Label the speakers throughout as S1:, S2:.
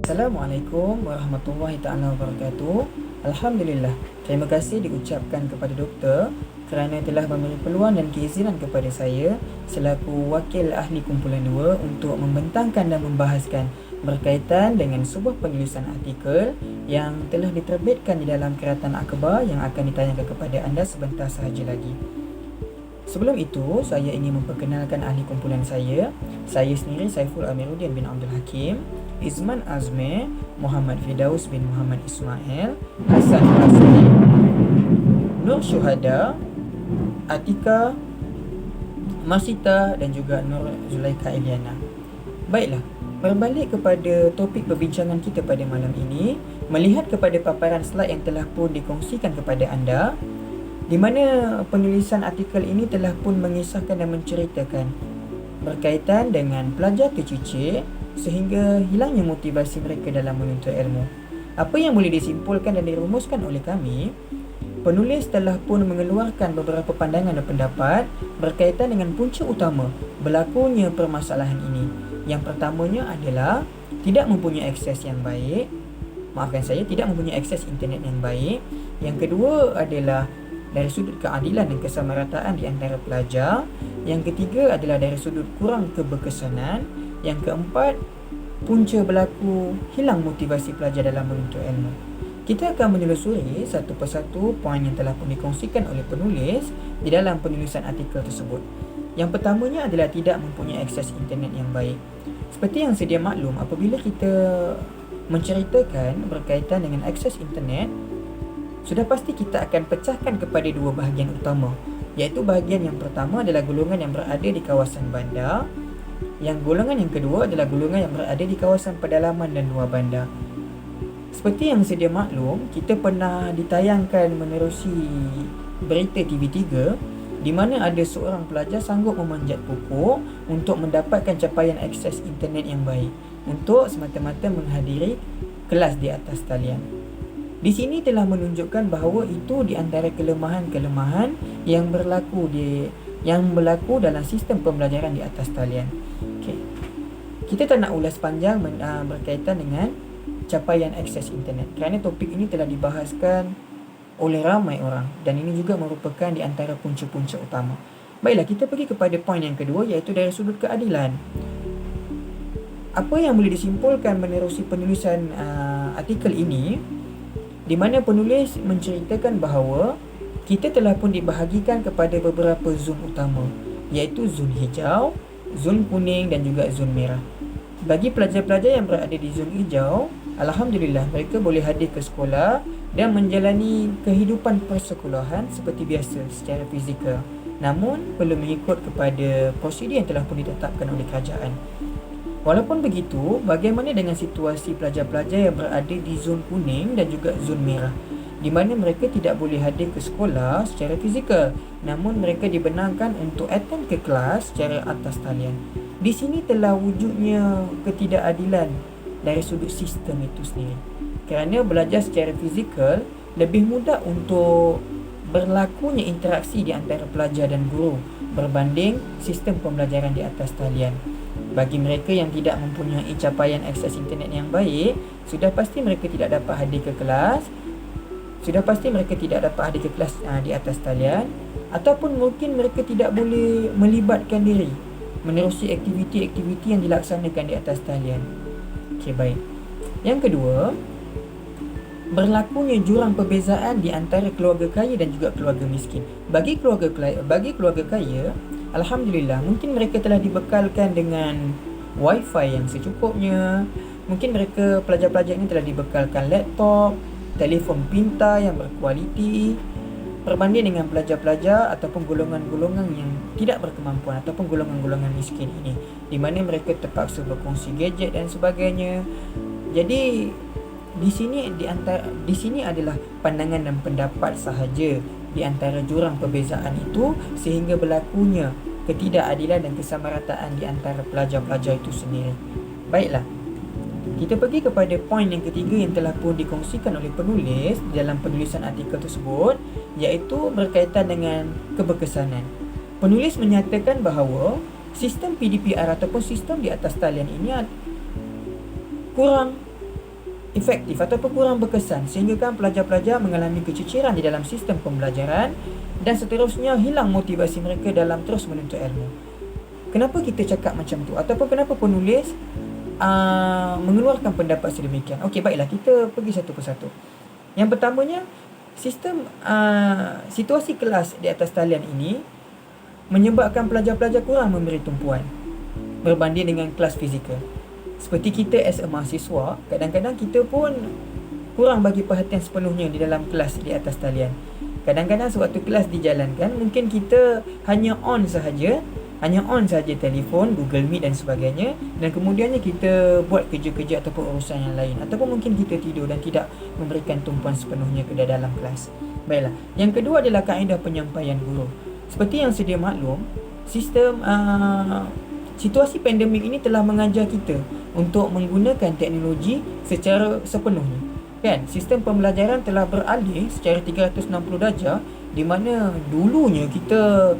S1: Assalamualaikum warahmatullahi taala wabarakatuh. Alhamdulillah, terima kasih diucapkan kepada doktor kerana telah memberi peluang dan keizinan kepada saya selaku wakil ahli kumpulan 2 untuk membentangkan dan membahaskan berkaitan dengan sebuah penulisan artikel yang telah diterbitkan di dalam Keratan Akhbar yang akan ditayangkan kepada anda sebentar sahaja lagi. Sebelum itu, saya ingin memperkenalkan ahli kumpulan saya. Saya sendiri Saiful Amiruddin bin Abdul Hakim, Izman Azmi, Muhammad Firdaus bin Muhammad Ismail, Hasan Basri, Nur Syuhada, Atika, Masita dan juga Nur Zulaika Eliana. Baiklah, berbalik kepada topik perbincangan kita pada malam ini, melihat kepada paparan slide yang telah pun dikongsikan kepada anda, di mana penulisan artikel ini telah pun mengisahkan dan menceritakan berkaitan dengan pelajar tercicir sehingga hilangnya motivasi mereka dalam menuntut ilmu. Apa yang boleh disimpulkan dan dirumuskan oleh kami, penulis telah pun mengeluarkan beberapa pandangan dan pendapat berkaitan dengan punca utama berlakunya permasalahan ini. Yang pertamanya adalah tidak mempunyai akses yang baik. Tidak mempunyai akses internet yang baik. Yang kedua adalah dari sudut keadilan dan kesamarataan di antara pelajar. Yang ketiga adalah dari sudut kurang keberkesanan. Yang keempat, punca berlaku hilang motivasi pelajar dalam menuntut ilmu. Kita akan menelusuri satu persatu poin yang telah pun dikongsikan oleh penulis di dalam penulisan artikel tersebut. Yang pertamanya adalah tidak mempunyai akses internet yang baik. Seperti yang sedia maklum, apabila kita menceritakan berkaitan dengan akses internet, sudah pasti kita akan pecahkan kepada dua bahagian utama, iaitu bahagian yang pertama adalah golongan yang berada di kawasan bandar, yang golongan yang kedua adalah golongan yang berada di kawasan pedalaman dan luar bandar. Seperti yang sedia maklum, kita pernah ditayangkan menerusi berita TV3 di mana ada seorang pelajar sanggup memanjat pokok untuk mendapatkan capaian akses internet yang baik untuk semata-mata menghadiri kelas di atas talian. Di sini telah menunjukkan bahawa itu di antara kelemahan-kelemahan yang berlaku dalam sistem pembelajaran di atas talian. Okay. Kita tak nak ulas panjang berkaitan dengan capaian akses internet kerana topik ini telah dibahaskan oleh ramai orang dan ini juga merupakan di antara punca-punca utama. Baiklah, kita pergi kepada poin yang kedua, iaitu dari sudut keadilan. Apa yang boleh disimpulkan menerusi penulisan artikel ini, di mana penulis menceritakan bahawa kita telah pun dibahagikan kepada beberapa zon utama, iaitu zon hijau, zon kuning dan juga zon merah. Bagi pelajar-pelajar yang berada di zon hijau, alhamdulillah mereka boleh hadir ke sekolah dan menjalani kehidupan persekolahan seperti biasa secara fizikal. Namun perlu mengikut kepada prosedur yang telah pun ditetapkan oleh kerajaan. Walaupun begitu, bagaimana dengan situasi pelajar-pelajar yang berada di zon kuning dan juga zon merah, di mana mereka tidak boleh hadir ke sekolah secara fizikal, namun mereka dibenarkan untuk attend ke kelas secara atas talian. Di sini telah wujudnya ketidakadilan dari sudut sistem itu sendiri. Kerana belajar secara fizikal lebih mudah untuk berlakunya interaksi di antara pelajar dan guru berbanding sistem pembelajaran di atas talian. Bagi mereka yang tidak mempunyai capaian akses internet yang baik, sudah pasti mereka tidak dapat hadir ke kelas. Di atas talian, ataupun mungkin mereka tidak boleh melibatkan diri menerusi aktiviti-aktiviti yang dilaksanakan di atas talian. Okey, baik. Yang kedua, berlakunya jurang perbezaan di antara keluarga kaya dan juga keluarga miskin. Bagi keluarga kaya, alhamdulillah, mungkin mereka telah dibekalkan dengan wifi yang secukupnya. Mungkin mereka, pelajar-pelajar ini telah dibekalkan laptop, telefon pintar yang berkualiti, berbanding dengan pelajar-pelajar ataupun golongan-golongan yang tidak berkemampuan ataupun golongan-golongan miskin ini, di mana mereka terpaksa berkongsi gadget dan sebagainya. Jadi di sini adalah pandangan dan pendapat sahaja di antara jurang perbezaan itu, sehingga berlakunya ketidakadilan dan kesamarataan di antara pelajar-pelajar itu sendiri. Baiklah, kita pergi kepada poin yang ketiga yang telah pun dikongsikan oleh penulis dalam penulisan artikel tersebut, iaitu berkaitan dengan keberkesanan. Penulis menyatakan bahawa sistem PDPR ataupun sistem di atas talian ini kurang efektif ataupun kurang berkesan, sehingga kan pelajar-pelajar mengalami keciciran di dalam sistem pembelajaran dan seterusnya hilang motivasi mereka dalam terus menuntut ilmu. Kenapa kita cakap macam tu, ataupun kenapa penulis mengeluarkan pendapat sedemikian? Okey, baiklah, kita pergi satu persatu. Yang pertamanya, sistem situasi kelas di atas talian ini menyebabkan pelajar-pelajar kurang memberi tumpuan berbanding dengan kelas fizikal. Seperti kita as a mahasiswa, kadang-kadang kita pun kurang bagi perhatian sepenuhnya di dalam kelas di atas talian. Kadang-kadang sewaktu kelas dijalankan, mungkin kita hanya on sahaja telefon, Google Meet dan sebagainya, dan kemudiannya kita buat kerja-kerja ataupun urusan yang lain, ataupun mungkin kita tidur dan tidak memberikan tumpuan sepenuhnya ke dalam kelas. Baiklah, yang kedua adalah kaedah penyampaian guru. Seperti yang sedia maklum, sistem situasi pandemik ini telah mengajar kita untuk menggunakan teknologi secara sepenuhnya. Kan, sistem pembelajaran telah beralih secara 360 darjah, di mana dulunya kita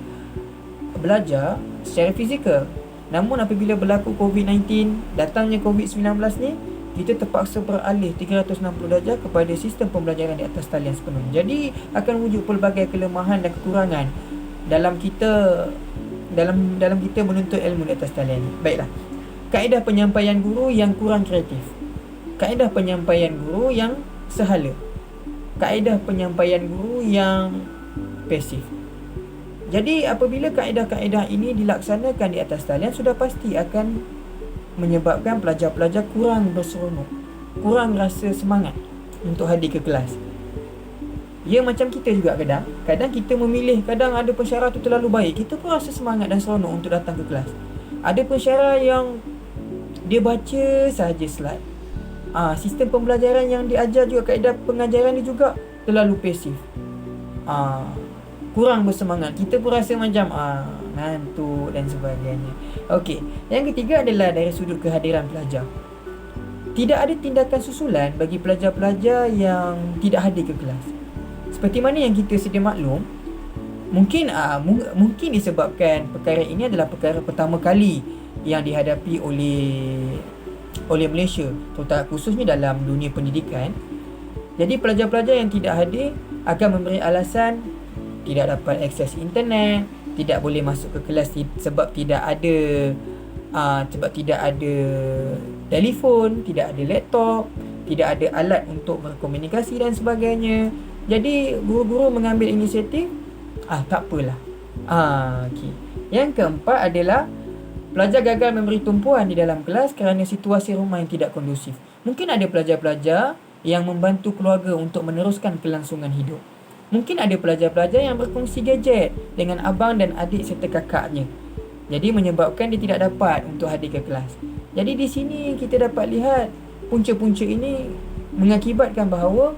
S1: belajar secara fizikal. Namun apabila berlaku COVID-19, datangnya COVID-19 ni, kita terpaksa beralih 360 darjah kepada sistem pembelajaran di atas talian sepenuhnya. Jadi akan wujud pelbagai kelemahan dan kekurangan dalam kita menuntut ilmu di atas talian. Baiklah, kaedah penyampaian guru yang kurang kreatif, kaedah penyampaian guru yang sehala, kaedah penyampaian guru yang pasif. Jadi apabila kaedah-kaedah ini dilaksanakan di atas talian, sudah pasti akan menyebabkan pelajar-pelajar kurang berseronok, kurang rasa semangat untuk hadir ke kelas. Ya, macam kita juga kadang kita memilih, kadang ada pensyarah tu terlalu baik, kita pun rasa semangat dan seronok untuk datang ke kelas. Ada pensyarah yang dia baca sahaja slide. Sistem pembelajaran yang diajar juga, kaedah pengajaran dia juga terlalu pasif. Kurang bersemangat. Kita pun rasa macam ngantuk dan sebagainya. Okey, yang ketiga adalah dari sudut kehadiran pelajar. Tidak ada tindakan susulan bagi pelajar-pelajar yang tidak hadir ke kelas. Seperti mana yang kita sedia maklum, mungkin disebabkan perkara ini adalah perkara pertama kali yang dihadapi oleh Malaysia, terutama khususnya dalam dunia pendidikan. Jadi pelajar-pelajar yang tidak hadir akan memberi alasan tidak dapat akses internet, tidak boleh masuk ke kelas sebab tidak ada telefon, tidak ada laptop, tidak ada alat untuk berkomunikasi dan sebagainya. Jadi guru-guru mengambil inisiatif, tak apalah. Okay. Yang keempat adalah pelajar gagal memberi tumpuan di dalam kelas kerana situasi rumah yang tidak kondusif. Mungkin ada pelajar-pelajar yang membantu keluarga untuk meneruskan kelangsungan hidup. Mungkin ada pelajar-pelajar yang berkongsi gadget dengan abang dan adik serta kakaknya. Jadi menyebabkan dia tidak dapat untuk hadir ke kelas. Jadi di sini kita dapat lihat punca-punca ini mengakibatkan bahawa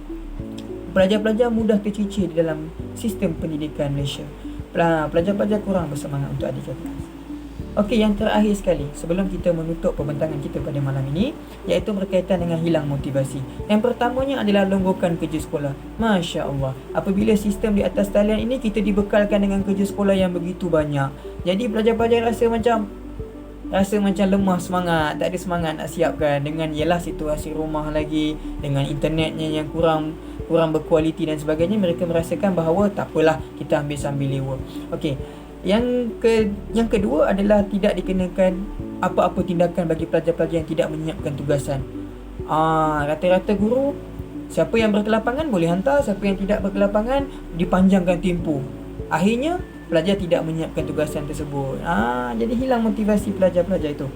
S1: pelajar-pelajar mudah tercicir di dalam sistem pendidikan Malaysia. Pelajar-pelajar kurang bersemangat untuk hadir ke kelas. Okey, yang terakhir sekali sebelum kita menutup pembentangan kita pada malam ini, iaitu berkaitan dengan hilang motivasi. Yang pertamanya adalah longgokan kerja sekolah. Masya Allah, apabila sistem di atas talian ini kita dibekalkan dengan kerja sekolah yang begitu banyak, jadi pelajar-pelajar rasa macam lemah semangat, tak ada semangat nak siapkan dengan ialah situasi rumah lagi, dengan internetnya yang kurang berkualiti dan sebagainya. Mereka merasakan bahawa tak apalah, kita ambil sambil lewa. Okey, yang kedua adalah tidak dikenakan apa-apa tindakan bagi pelajar-pelajar yang tidak menyiapkan tugasan. Rata-rata guru, siapa yang berkelapangan boleh hantar, siapa yang tidak berkelapangan dipanjangkan tempoh. Akhirnya pelajar tidak menyiapkan tugasan tersebut. Jadi hilang motivasi pelajar-pelajar itu.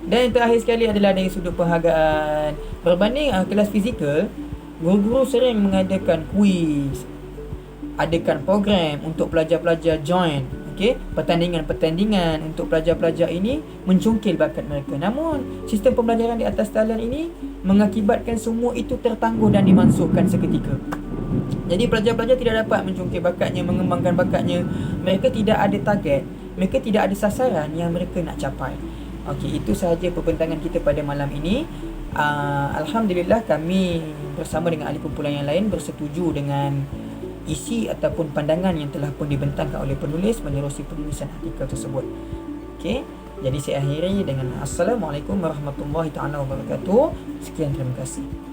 S1: Dan yang terakhir sekali adalah dari sudut penghargaan. Berbanding kelas fizikal, guru-guru sering mengadakan kuis, adakan program untuk pelajar-pelajar join Okey, pertandingan-pertandingan untuk pelajar-pelajar ini mencungkil bakat mereka. Namun, sistem pembelajaran di atas talian ini mengakibatkan semua itu tertangguh dan dimansuhkan seketika. Jadi pelajar-pelajar tidak dapat mencungkil bakatnya, mengembangkan bakatnya. Mereka tidak ada target, mereka tidak ada sasaran yang mereka nak capai. Okey, itu sahaja perbentangan kita pada malam ini. Alhamdulillah kami bersama dengan ahli kumpulan yang lain bersetuju dengan isi ataupun pandangan yang telah pun dibentangkan oleh penulis menerusi penulisan artikel tersebut. Okey, jadi saya akhiri dengan Assalamualaikum warahmatullahi taala wabarakatuh. Sekian, terima kasih.